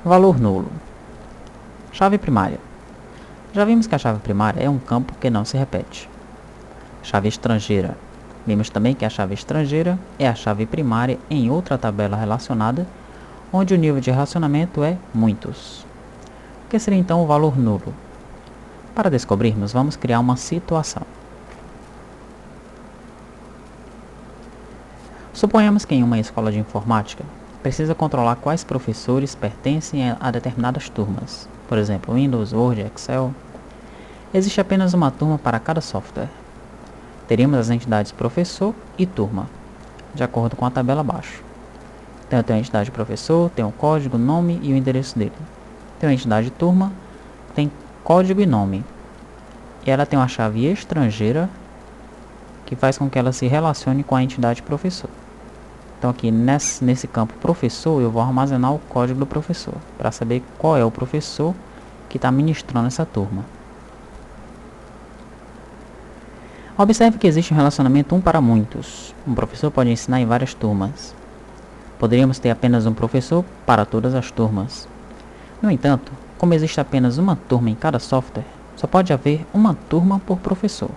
Valor nulo. Chave primária. Já vimos que a chave primária é um campo que não se repete. Chave estrangeira. Vimos também que a chave estrangeira é a chave primária em outra tabela relacionada, onde o nível de relacionamento é muitos. O que seria então o valor nulo? Para descobrirmos, vamos criar uma situação. Suponhamos que em uma escola de informática, precisa controlar quais professores pertencem a determinadas turmas. Por exemplo, Windows, Word, Excel. Existe apenas uma turma para cada software. Teríamos as entidades professor e turma, de acordo com a tabela abaixo. Então eu tenho a entidade professor, tem o código, nome e o endereço dele. Tem a entidade turma, tem código e nome. E ela tem uma chave estrangeira que faz com que ela se relacione com a entidade professor. Então aqui nesse campo professor eu vou armazenar o código do professor, para saber qual é o professor que está ministrando essa turma. Observe que existe um relacionamento um para muitos. Um professor pode ensinar em várias turmas. Poderíamos ter apenas um professor para todas as turmas. No entanto, como existe apenas uma turma em cada software, só pode haver uma turma por professor.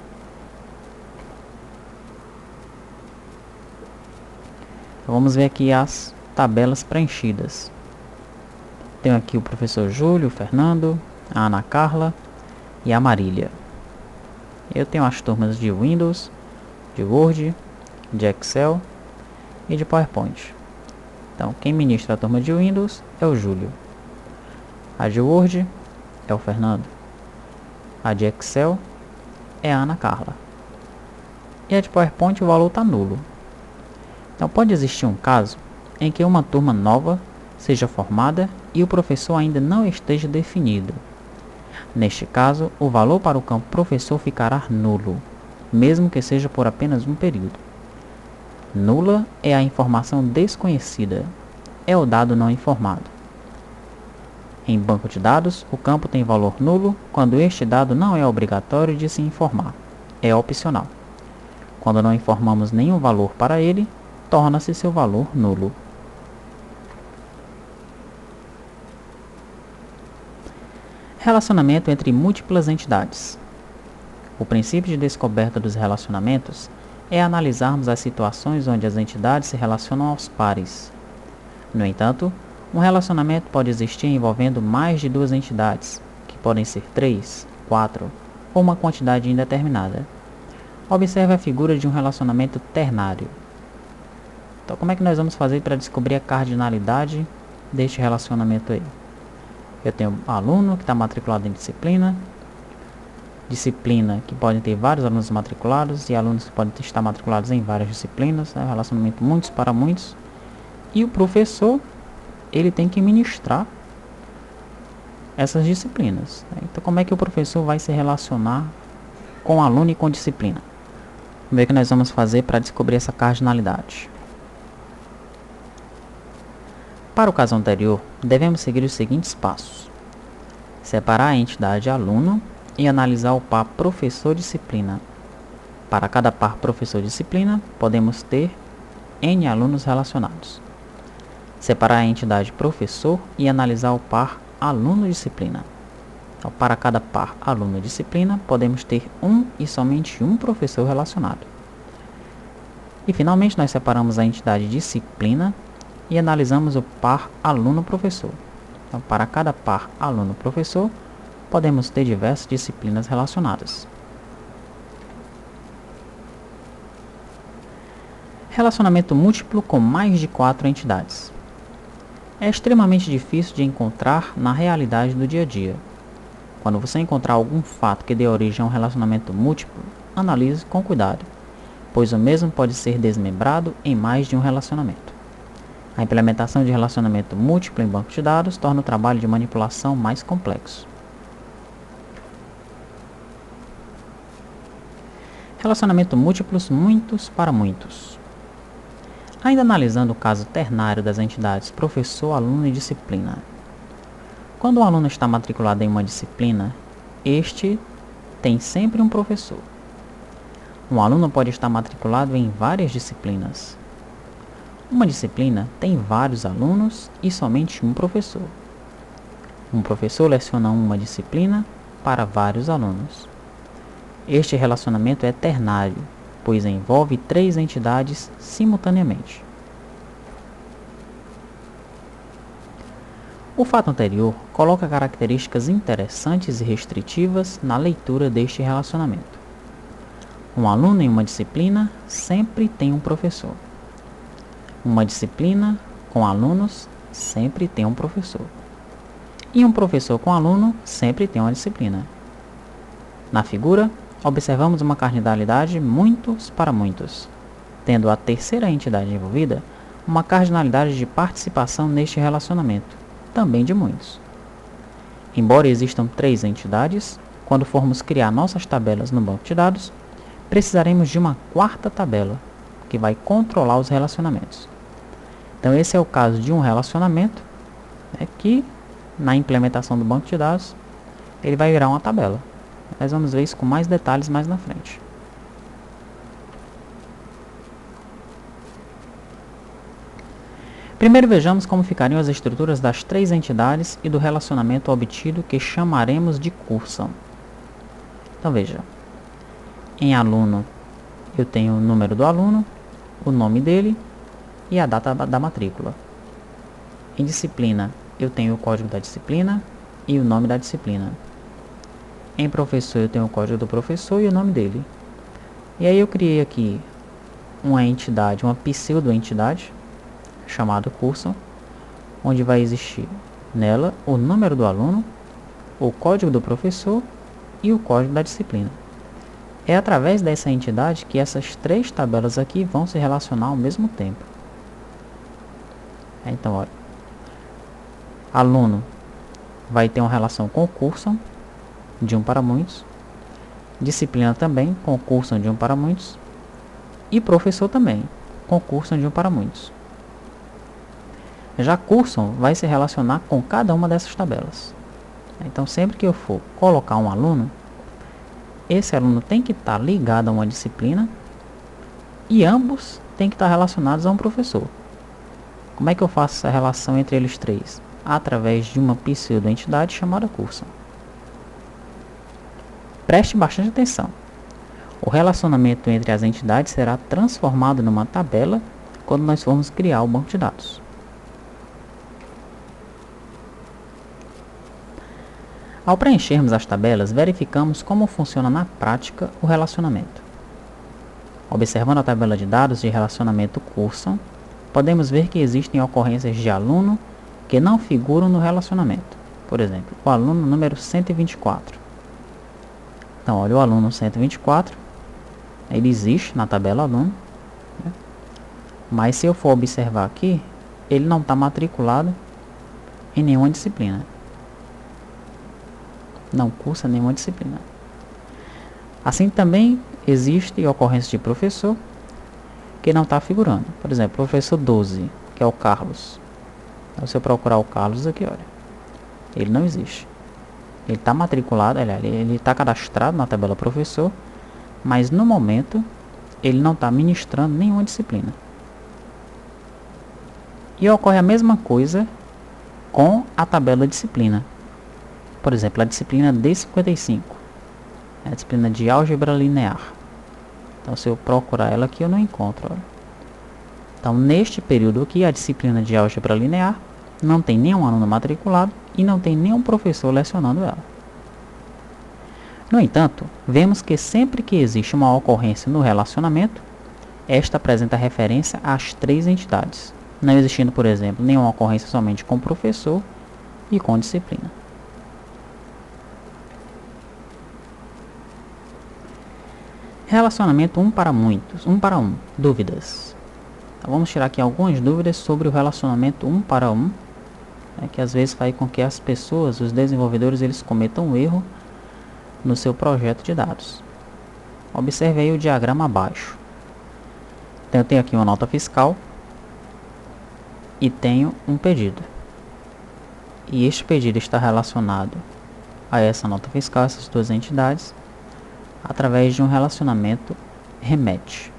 Então, vamos ver aqui as tabelas preenchidas. Tenho aqui o professor Júlio, o Fernando, a Ana Carla e a Marília. Eu tenho as turmas de Windows, de Word, de Excel e de PowerPoint. Então, quem ministra a turma de Windows é o Júlio. A de Word é o Fernando. A de Excel é a Ana Carla. E a de PowerPoint o valor está nulo. Então, pode existir um caso em que uma turma nova seja formada e o professor ainda não esteja definido. Neste caso, o valor para o campo professor ficará nulo, mesmo que seja por apenas um período. Nula é a informação desconhecida, é o dado não informado. Em banco de dados, o campo tem valor nulo quando este dado não é obrigatório de se informar, é opcional. Quando não informamos nenhum valor para ele, torna-se seu valor nulo. Relacionamento entre múltiplas entidades. O princípio de descoberta dos relacionamentos é analisarmos as situações onde as entidades se relacionam aos pares. No entanto, um relacionamento pode existir envolvendo mais de duas entidades, que podem ser 3, 4 ou uma quantidade indeterminada. Observe a figura de um relacionamento ternário. Então, como é que nós vamos fazer para descobrir a cardinalidade deste relacionamento aí? Eu tenho aluno que está matriculado em disciplina que podem ter vários alunos matriculados e alunos que podem estar matriculados em várias disciplinas, né? Relacionamento muitos para muitos. E o professor, ele tem que ministrar essas disciplinas, né? Então, como é que o professor vai se relacionar com o aluno e com disciplina? Vamos ver o que nós vamos fazer para descobrir essa cardinalidade. Para o caso anterior, devemos seguir os seguintes passos. Separar a entidade aluno e analisar o par professor-disciplina. Para cada par professor-disciplina, podemos ter N alunos relacionados. Separar a entidade professor e analisar o par aluno-disciplina. Então, para cada par aluno-disciplina, podemos ter um e somente um professor relacionado. E finalmente, nós separamos a entidade disciplina e analisamos o par aluno-professor. Então, para cada par aluno-professor, podemos ter diversas disciplinas relacionadas. Relacionamento múltiplo com mais de 4 entidades. É extremamente difícil de encontrar na realidade do dia a dia. Quando você encontrar algum fato que dê origem a um relacionamento múltiplo, analise com cuidado, pois o mesmo pode ser desmembrado em mais de um relacionamento. A implementação de relacionamento múltiplo em banco de dados torna o trabalho de manipulação mais complexo. Relacionamento múltiplos muitos para muitos. Ainda analisando o caso ternário das entidades professor, aluno e disciplina. Quando o aluno está matriculado em uma disciplina, este tem sempre um professor. Um aluno pode estar matriculado em várias disciplinas. Uma disciplina tem vários alunos e somente um professor. Um professor leciona uma disciplina para vários alunos. Este relacionamento é ternário, pois envolve 3 entidades simultaneamente. O fato anterior coloca características interessantes e restritivas na leitura deste relacionamento. Um aluno em uma disciplina sempre tem um professor. Uma disciplina com alunos sempre tem um professor. E um professor com aluno sempre tem uma disciplina. Na figura, observamos uma cardinalidade muitos para muitos, tendo a terceira entidade envolvida uma cardinalidade de participação neste relacionamento, também de muitos. Embora existam 3 entidades, quando formos criar nossas tabelas no banco de dados, precisaremos de uma 4ª tabela, que vai controlar os relacionamentos. Então esse é o caso de um relacionamento, que na implementação do banco de dados, ele vai virar uma tabela. Nós vamos ver isso com mais detalhes mais na frente. Primeiro vejamos como ficariam as estruturas das 3 entidades e do relacionamento obtido que chamaremos de curso. Então veja, em aluno eu tenho o número do aluno, o nome dele e a data da matrícula. Em disciplina eu tenho o código da disciplina e o nome da disciplina. Em professor eu tenho o código do professor e o nome dele. E aí eu criei aqui uma entidade, uma pseudo-entidade, chamada curso, onde vai existir nela o número do aluno, o código do professor e o código da disciplina. É através dessa entidade que essas 3 tabelas aqui vão se relacionar ao mesmo tempo. Então, olha, aluno vai ter uma relação com o curso, de 1 para muitos, disciplina também, com o curso de 1 para muitos, e professor também, com o curso de 1 para muitos. Já curso vai se relacionar com cada uma dessas tabelas. Então, sempre que eu for colocar um aluno, esse aluno tem que estar ligado a uma disciplina e ambos têm que estar relacionados a um professor. Como é que eu faço essa relação entre eles 3? Através de uma pseudo-entidade chamada curso. Preste bastante atenção. O relacionamento entre as entidades será transformado numa tabela quando nós formos criar o banco de dados. Ao preenchermos as tabelas, verificamos como funciona na prática o relacionamento. Observando a tabela de dados de relacionamento curso, podemos ver que existem ocorrências de aluno que não figuram no relacionamento. Por exemplo, o aluno número 124. Então, olha, o aluno 124, ele existe na tabela aluno, mas se eu for observar aqui, ele não está matriculado em nenhuma disciplina. Não cursa nenhuma disciplina. Assim também existe ocorrência de professor que não está figurando. Por exemplo, professor 12, que é o Carlos. Então, se eu procurar o Carlos aqui, olha, ele não existe. Ele está matriculado, ele está cadastrado na tabela professor, mas no momento ele não está ministrando nenhuma disciplina. E ocorre a mesma coisa com a tabela disciplina. Por exemplo, a disciplina D55, a disciplina de álgebra linear. Então, se eu procurar ela aqui, eu não encontro. Olha. Então, neste período aqui, a disciplina de álgebra linear não tem nenhum aluno matriculado e não tem nenhum professor lecionando ela. No entanto, vemos que sempre que existe uma ocorrência no relacionamento, esta apresenta referência às 3 entidades, não existindo, por exemplo, nenhuma ocorrência somente com professor e com disciplina. Relacionamento 1 para muitos, 1 para 1, dúvidas. Então, vamos tirar aqui algumas dúvidas sobre o relacionamento 1 para 1, que às vezes faz com que as pessoas, os desenvolvedores, eles cometam um erro no seu projeto de dados. Observe aí o diagrama abaixo. Então, eu tenho aqui uma nota fiscal e tenho um pedido. E este pedido está relacionado a essa nota fiscal, essas 2 entidades, através de um relacionamento remete.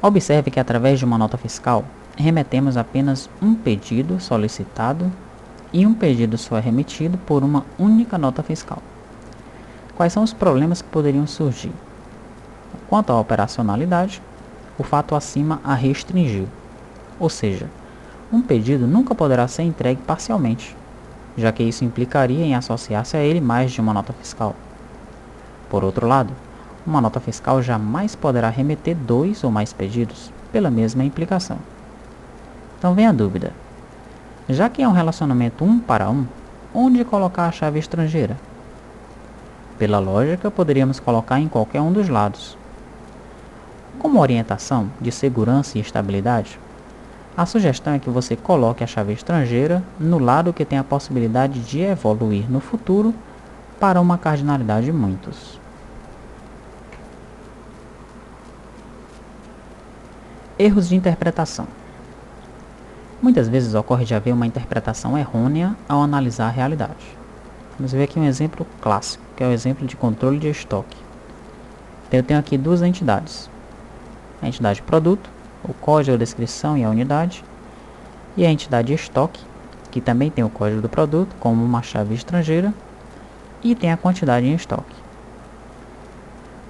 Observe que através de uma nota fiscal, remetemos apenas um pedido solicitado e um pedido só é remetido por uma única nota fiscal. Quais são os problemas que poderiam surgir? Quanto à operacionalidade, o fato acima a restringiu, ou seja, um pedido nunca poderá ser entregue parcialmente, já que isso implicaria em associar-se a ele mais de uma nota fiscal. Por outro lado, uma nota fiscal jamais poderá remeter 2 ou mais pedidos pela mesma implicação. Então vem a dúvida. Já que é um relacionamento 1 para 1, onde colocar a chave estrangeira? Pela lógica, poderíamos colocar em qualquer um dos lados. Como orientação de segurança e estabilidade, a sugestão é que você coloque a chave estrangeira no lado que tem a possibilidade de evoluir no futuro para uma cardinalidade de muitos. Erros de interpretação. Muitas vezes ocorre de haver uma interpretação errônea ao analisar a realidade. Vamos ver aqui um exemplo clássico, que é o exemplo de controle de estoque. Eu tenho aqui duas entidades. A entidade produto, o código, a descrição e a unidade, e a entidade estoque, que também tem o código do produto como uma chave estrangeira e tem a quantidade em estoque.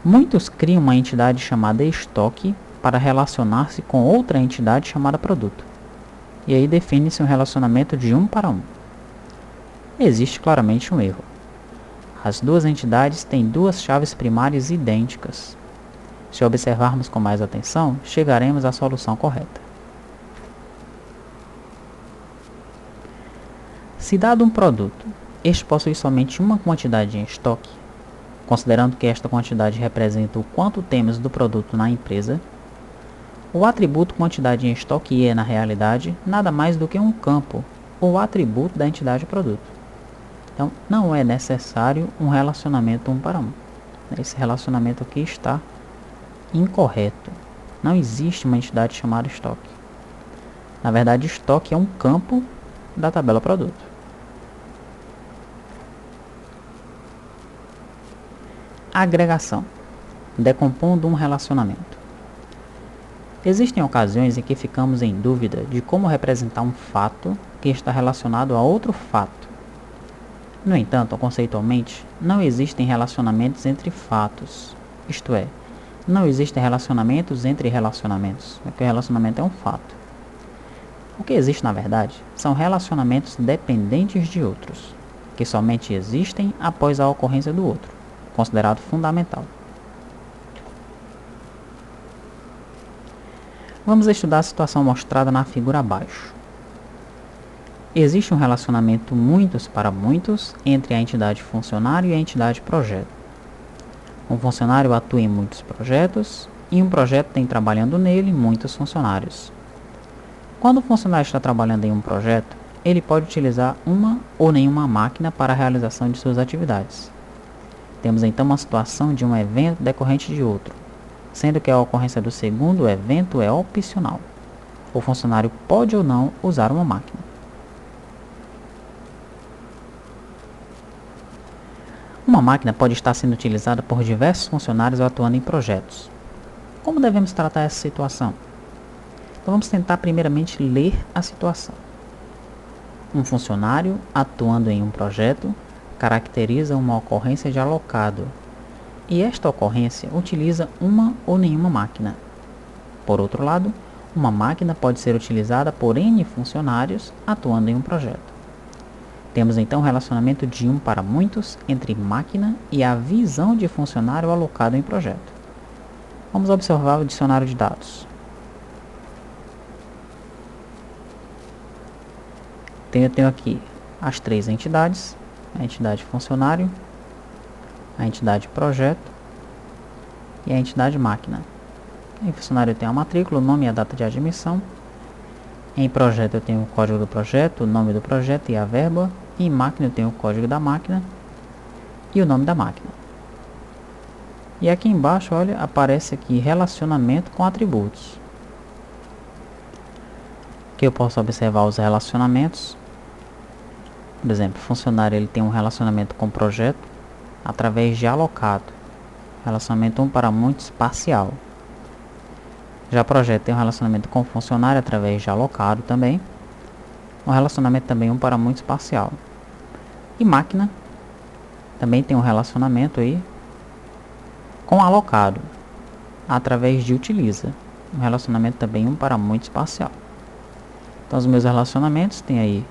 Muitos criam uma entidade chamada estoque para relacionar-se com outra entidade chamada produto, e aí define-se um relacionamento de 1 para 1. Existe claramente um erro. As duas entidades têm duas chaves primárias idênticas. Se observarmos com mais atenção, chegaremos à solução correta. Se dado um produto, este possui somente uma quantidade em estoque, considerando que esta quantidade representa o quanto temos do produto na empresa, o atributo quantidade em estoque é, na realidade, nada mais do que um campo, ou atributo da entidade produto. Então, não é necessário um relacionamento 1 para 1. Esse relacionamento aqui está incorreto. Não existe uma entidade chamada estoque. Na verdade, estoque é um campo da tabela produto. Agregação. Decompondo um relacionamento. Existem ocasiões em que ficamos em dúvida de como representar um fato que está relacionado a outro fato. No entanto, conceitualmente, não existem relacionamentos entre fatos, isto é, não existem relacionamentos entre relacionamentos, porque o relacionamento é um fato. O que existe, na verdade, são relacionamentos dependentes de outros, que somente existem após a ocorrência do outro, considerado fundamental. Vamos estudar a situação mostrada na figura abaixo. Existe um relacionamento muitos para muitos entre a entidade funcionário e a entidade projeto. Um funcionário atua em muitos projetos e um projeto tem trabalhando nele muitos funcionários. Quando o funcionário está trabalhando em um projeto, ele pode utilizar uma ou nenhuma máquina para a realização de suas atividades. Temos então uma situação de um evento decorrente de outro, sendo que a ocorrência do segundo evento é opcional. O funcionário pode ou não usar uma máquina. Uma máquina pode estar sendo utilizada por diversos funcionários atuando em projetos. Como devemos tratar essa situação? Então vamos tentar primeiramente ler a situação. Um funcionário atuando em um projeto caracteriza uma ocorrência de alocado, e esta ocorrência utiliza uma ou nenhuma máquina. Por outro lado, uma máquina pode ser utilizada por N funcionários atuando em um projeto. Temos então um relacionamento de 1 para muitos entre máquina e a visão de funcionário alocado em projeto. Vamos observar o dicionário de dados. Eu tenho aqui as três entidades: a entidade funcionário, a entidade projeto e a entidade máquina. Em funcionário eu tenho a matrícula, o nome e a data de admissão. Em projeto eu tenho o código do projeto, o nome do projeto e a verba. Em máquina eu tenho o código da máquina e o nome da máquina. E aqui embaixo, olha, aparece aqui relacionamento com atributos. Aqui eu posso observar os relacionamentos. Por exemplo, o funcionário ele tem um relacionamento com o projeto através de alocado. Relacionamento 1 para muitos parcial. Já o projeto tem um relacionamento com o funcionário através de alocado também. um relacionamento também um para muitos parcial. E máquina também tem um relacionamento aí com alocado, através de utiliza, um relacionamento também um para muitos parcial. Então os meus relacionamentos tem aí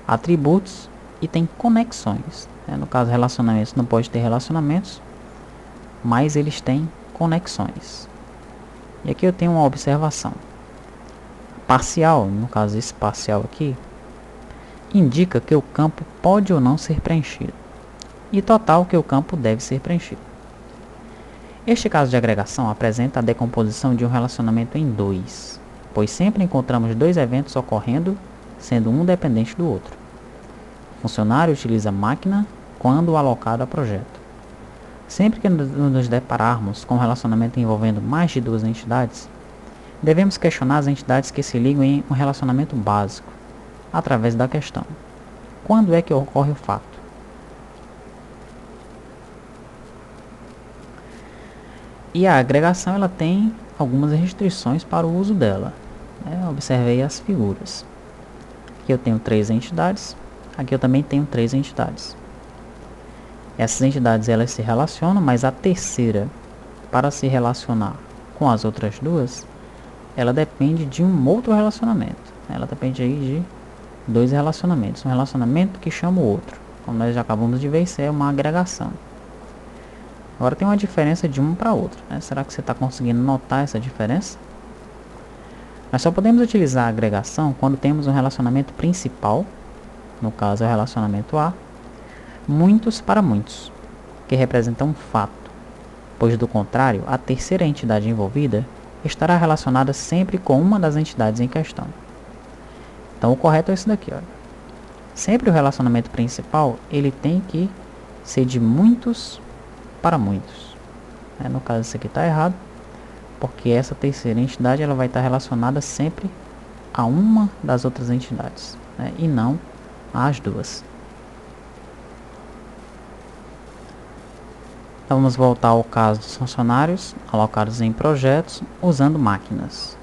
atributos e tem conexões. No caso, relacionamentos não pode ter relacionamentos, mas eles têm conexões. E aqui eu tenho uma observação. Parcial, no caso esse parcial aqui, indica que o campo pode ou não ser preenchido. E total, que o campo deve ser preenchido. Este caso de agregação apresenta a decomposição de um relacionamento em dois, pois sempre encontramos dois eventos ocorrendo, sendo um dependente do outro. O funcionário utiliza máquina quando alocado a projeto. Sempre que nos depararmos com um relacionamento envolvendo mais de duas entidades, devemos questionar as entidades que se ligam em um relacionamento básico, através da questão: quando é que ocorre o fato? E a agregação ela tem algumas restrições para o uso dela. Observei as figuras. Aqui eu tenho 3 entidades, aqui eu também tenho 3 entidades. Essas entidades elas se relacionam, mas a terceira, para se relacionar com as outras duas, ela depende de um outro relacionamento. Ela depende aí de 2 relacionamentos. Um relacionamento que chama o outro. Como nós já acabamos de ver, isso é uma agregação. Agora tem uma diferença de um para outro. Será que você está conseguindo notar essa diferença? Nós só podemos utilizar a agregação quando temos um relacionamento principal, no caso é o relacionamento A, muitos para muitos, que representa um fato, pois do contrário, a terceira entidade envolvida estará relacionada sempre com uma das entidades em questão. Então o correto é esse daqui, olha. Sempre o relacionamento principal, ele tem que ser de muitos para muitos. No caso, isso aqui está errado, porque essa terceira entidade ela vai estar relacionada sempre a uma das outras entidades, e não às duas. Então vamos voltar ao caso dos funcionários alocados em projetos usando máquinas.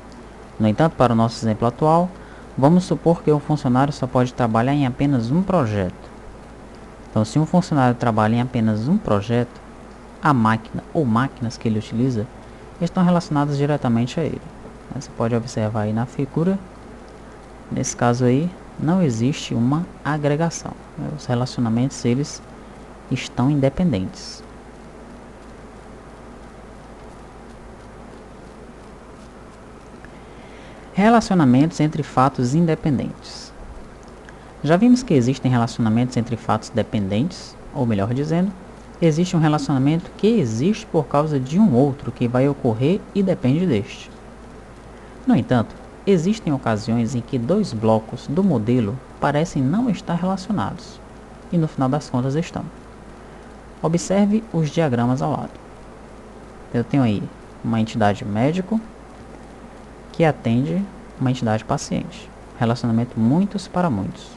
No entanto, para o nosso exemplo atual, vamos supor que o funcionário só pode trabalhar em apenas um projeto. Então, se um funcionário trabalha em apenas um projeto, a máquina ou máquinas que ele utiliza estão relacionadas diretamente a ele. Você pode observar aí na figura, nesse caso aí, não existe uma agregação. Os relacionamentos eles estão independentes. Relacionamentos entre fatos independentes. Já vimos que existem relacionamentos entre fatos dependentes, ou melhor dizendo, existe um relacionamento que existe por causa de um outro que vai ocorrer e depende deste. No entanto, existem ocasiões em que 2 blocos do modelo parecem não estar relacionados, e no final das contas estão. Observe os diagramas ao lado. Eu tenho aí uma entidade médico que atende uma entidade paciente. Relacionamento muitos para muitos.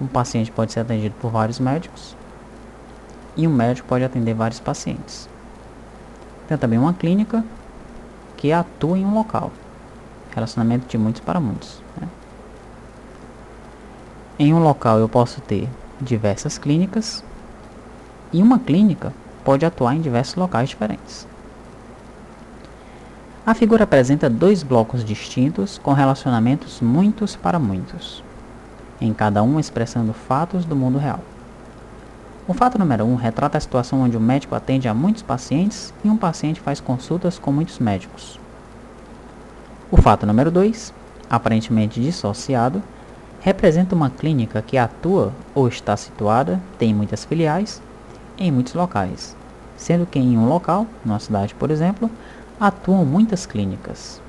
Um paciente pode ser atendido por vários médicos, e um médico pode atender vários pacientes. Tem também uma clínica que atua em um local. Relacionamento de muitos para muitos. Em um local eu posso ter diversas clínicas, e uma clínica pode atuar em diversos locais diferentes. A figura apresenta 2 blocos distintos com relacionamentos muitos para muitos, em cada um expressando fatos do mundo real. O fato número 1 retrata a situação onde o médico atende a muitos pacientes e um paciente faz consultas com muitos médicos. O fato número 2, aparentemente dissociado, representa uma clínica que atua ou está situada, tem muitas filiais, em muitos locais, sendo que em um local, numa cidade por exemplo, atuam muitas clínicas.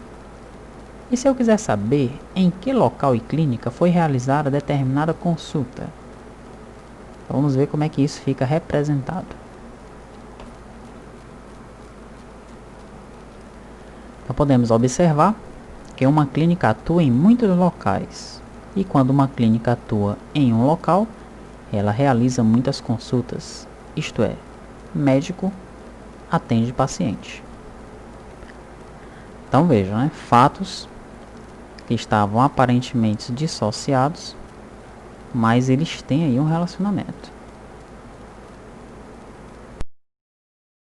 E se eu quiser saber em que local e clínica foi realizada determinada consulta? Vamos ver como é que isso fica representado. Então podemos observar que uma clínica atua em muitos locais. E quando uma clínica atua em um local, ela realiza muitas consultas. Isto é, médico atende paciente. Então vejam, fatos que estavam aparentemente dissociados, mas eles têm aí um relacionamento.